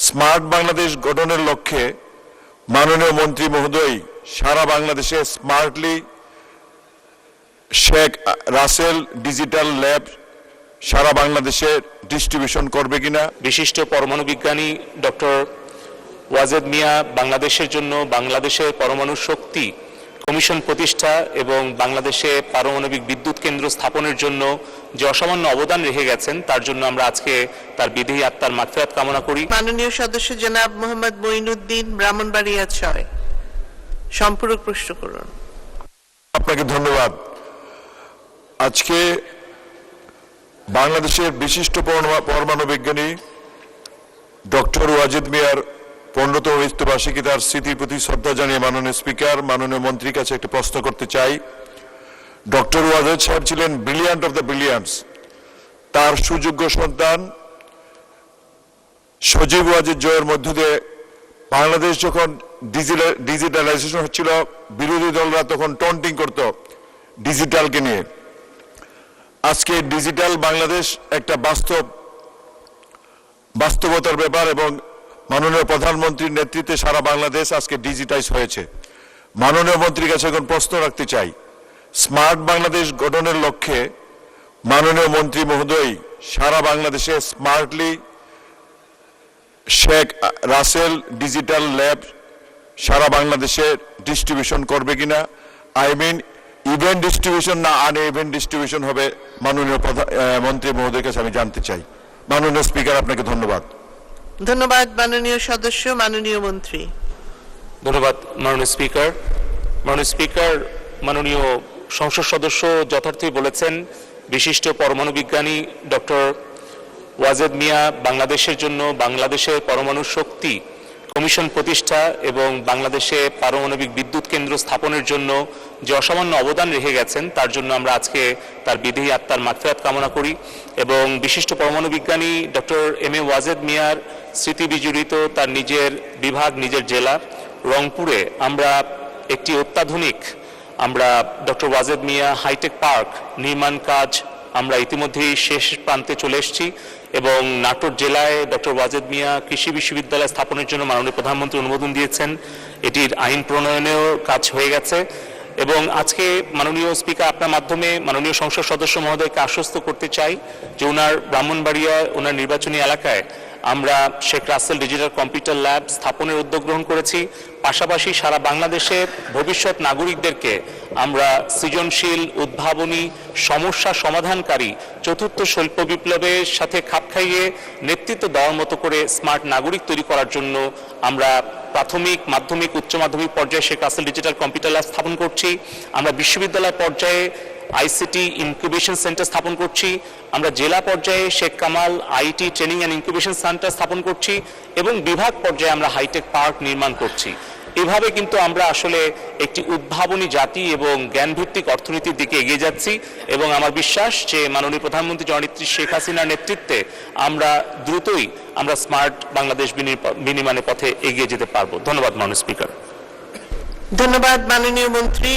Smart Bangladesh গঠনের লক্ষ্যে মাননীয় মন্ত্রী মহোদয় সারা বাংলাদেশে smartly Sheikh Russel digital lab সারা বাংলাদেশে ডিস্ট্রিবিউশন করবে কিনা। বিশিষ্ট পরমাণু বিজ্ঞানী ডক্টর ওয়াজেদ মিয়া বাংলাদেশের জন্য বাংলাদেশের পরমাণু শক্তি কমিশন প্রতিষ্ঠা এবং বাংলাদেশে পারমাণবিক বিদ্যুৎ কেন্দ্র স্থাপনের জন্য যে অসামান্য অবদান রেখে গেছেন তার জন্য আমরা আজকে তার বিদেহী আত্মার মাগফিরাত কামনা করি। মাননীয় সদস্য জনাব মোহাম্মদ মঈনুদ্দিন, ব্রাহ্মণবাড়িয়া 6। সম্পূরক প্রশ্ন করুন। আপনাকে ধন্যবাদ। আজকে বাংলাদেশের বিশিষ্ট পরমাণু বিজ্ঞানী ডক্টর ওয়াজেদ মিয়ার 15তম মৃত্যুবার্ষিকী, তার স্মৃতির প্রতি শ্রদ্ধা জানিয়ে মাননীয় স্পিকার মাননীয় মন্ত্রীর কাছে একটি প্রশ্ন করতে চাই। ডক্টর ওয়াজেদ সাহেব ছিলেন ব্রিলিয়ান্ট অফ দ্য ব্রিলিয়ান্টস। তার সুযোগ্য সন্তান সজীব ওয়াজেদ জয়ের মধ্য দিয়ে বাংলাদেশ যখন ডিজিটালাইজেশন হচ্ছিল, বিরোধী দলরা তখন টন্টিং করত ডিজিটালকে নিয়ে। আজকে ডিজিটাল বাংলাদেশ একটা বাস্তবতার ব্যাপার এবং মাননীয় প্রধানমন্ত্রীর নেতৃত্বে সারা বাংলাদেশ আজকে ডিজিটাইজ হয়েছে। মাননীয় মন্ত্রীর কাছে এখন প্রশ্ন রাখতে চাই, স্মার্ট বাংলাদেশ গঠনের লক্ষ্যে মাননীয় মন্ত্রী মহোদয় সারা বাংলাদেশে smartly Sheikh Russel digital lab সারা বাংলাদেশে ডিস্ট্রিবিউশন করবে কিনা। আই মিন ইভেন্ট ডিস্ট্রিবিউশন না আন ইভেন্ট ডিস্ট্রিবিউশন হবে, মাননীয় মন্ত্রী মহোদয়ের কাছে আমি জানতে চাই। মাননীয় স্পিকার, আপনাকে ধন্যবাদ। ধন্যবাদ মাননীয় সদস্য। মাননীয় মন্ত্রী। ধন্যবাদ মাননীয় স্পিকার। মাননীয় সংসদ সদস্য যথার্থই বলেছেন, বিশিষ্ট পরমাণু বিজ্ঞানী ডক্টর ওয়াজেদ মিয়া বাংলাদেশের জন্য বাংলাদেশের পরমাণু শক্তি কমিশন প্রতিষ্ঠা এবং বাংলাদেশে পারমাণবিক বিদ্যুৎ কেন্দ্র স্থাপনের জন্য যে অসামান্য অবদান রেখে গেছেন তার জন্য আমরা আজকে তার বিদেহী আত্মার মাগফিরাত কামনা করি এবং বিশিষ্ট পরমাণু বিজ্ঞানী ডক্টর এম.এ. ওয়াজেদ মিয়ার স্মৃতি বিজড়িত তার নিজের বিভাগ, নিজের জেলা রংপুরে আমরা একটি অত্যাধুনিক doctor Wazed Miah hi tech park নির্মাণ কাজ আমরা ইতিমধ্যেই শেষ প্রান্তে চলে এসেছি এবং নাটোর জেলায় ডক্টর ওয়াজেদ মিয়া কৃষি বিশ্ববিদ্যালয় স্থাপনের জন্য মাননীয় প্রধানমন্ত্রী অনুমোদন দিয়েছেন। এটির আইন প্রণয়নেও কাজ হয়ে গেছে এবং আজকে মাননীয় স্পিকার আপনার মাধ্যমে মাননীয় সংসদ সদস্য মহোদয়কে আশ্বস্ত করতে চাই যে ওনার ব্রাহ্মণবাড়িয়ায় ওনার নির্বাচনী এলাকায় আমরা Sheikh Russel digital computer lab স্থাপনের উদ্যোগ গ্রহণ করেছি। পাশাপাশি সারা বাংলাদেশের ভবিষ্যৎ নাগরিকদেরকে আমরা সৃজনশীল, উদ্ভাবনী, সমস্যা সমাধানকারী চতুর্থ শিল্প বিপ্লবের সাথে খাপ খাইয়ে নেতৃত্ব দেওয়ার মতো করে স্মার্ট নাগরিক তৈরি করার জন্য আমরা প্রাথমিক, মাধ্যমিক, উচ্চ মাধ্যমিক পর্যায়ে Sheikh Russel digital computer lab স্থাপন করছি। আমরা বিশ্ববিদ্যালয় পর্যায়ে আইসিটি ইনকিউবেশন সেন্টার স্থাপন করছি। আমরা জেলা পর্যায়ে Sheikh Kamal IT training and incubation centre স্থাপন করছি এবং বিভাগ পর্যায়ে আমরা হাইটেক পার্ক নির্মাণ করছি। এভাবে কিন্তু আমরা আসলে একটি উদ্ভাবনী জাতি এবং জ্ঞানভিত্তিক অর্থনীতির দিকে এগিয়ে যাচ্ছি এবং আমার বিশ্বাস যে মাননীয় প্রধানমন্ত্রী জননেত্রী শেখ হাসিনার নেতৃত্বে আমরা দ্রুতই স্মার্ট বাংলাদেশ বিনির্মাণের পথে এগিয়ে যেতে পারবো। ধন্যবাদ মাননীয় স্পিকার। ধন্যবাদ মাননীয় মন্ত্রী।